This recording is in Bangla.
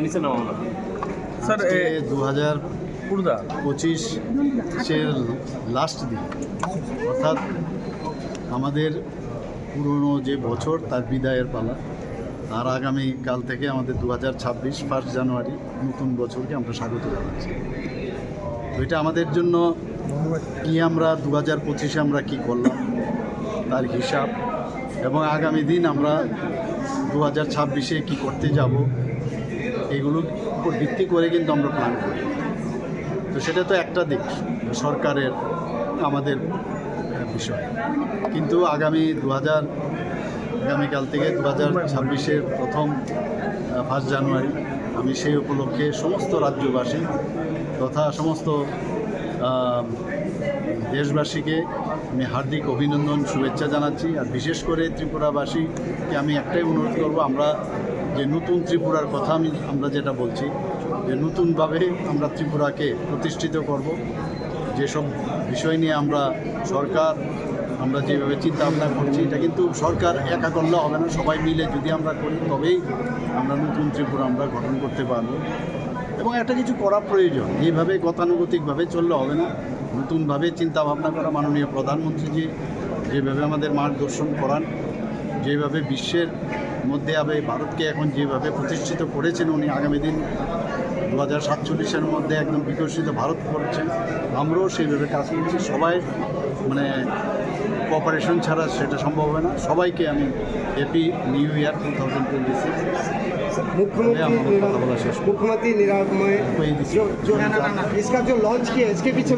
নিচে নামাও না স্যার 2025-এর লাস্ট দিন, অর্থাৎ আমাদের পুরনো যে বছর তার বিদায়ের পালা। আর আগামীকাল থেকে আমাদের 2026 1 জানুয়ারি নতুন বছরকে আমরা স্বাগত জানাচ্ছি। তো এটা আমাদের জন্য কি, আমরা 2025-এ আমরা কী করলাম তার হিসাব, এবং আগামী দিন আমরা 2026-এ কী করতে যাব এগুলোর উপর ভিত্তি করে কিন্তু আমরা প্ল্যান করি। তো সেটা তো একটা দিক সরকারের আমাদের বিষয়, কিন্তু আগামীকাল থেকে 2026-এর প্রথম 1 জানুয়ারি আমি সেই উপলক্ষে সমস্ত রাজ্যবাসী তথা সমস্ত দেশবাসীকে আমি হার্দিক অভিনন্দন শুভেচ্ছা জানাচ্ছি। আর বিশেষ করে ত্রিপুরাবাসীকে আমি একটাই অনুরোধ করব, আমরা যে নতুন ত্রিপুরার কথা আমরা যেটা বলছি, যে নতুনভাবে আমরা ত্রিপুরাকে প্রতিষ্ঠিত করব। যেসব বিষয় নিয়ে আমরা যেভাবে চিন্তা ভাবনা করছি, এটা কিন্তু সরকার একা করলে হবে না, সবাই মিলে যদি আমরা করি তবেই আমরা নতুন ত্রিপুরা আমরা গঠন করতে পারব। এবং একটা কিছু করা প্রয়োজন, এইভাবে গতানুগতিকভাবে চললে হবে না, নতুনভাবে চিন্তা ভাবনা করা। মাননীয় প্রধানমন্ত্রীজি যেভাবে আমাদের মার্গদর্শন করান, যেভাবে বিশ্বের মধ্যে ভারতকে এখন যেভাবে প্রতিষ্ঠিত করেছেন উনি, আগামী দিন 2047-এর মধ্যে একদম বিকশিত ভারত করছেন, আমরাও সেইভাবে কাজ করছি। সবাই কোঅপারেশন ছাড়া সেটা সম্ভব হবে না। সবাইকে আমি হ্যাপি নিউ ইয়ার 2026। मुख्यमंत्री निरामय इसका जो लॉन्च किया इसके पीछे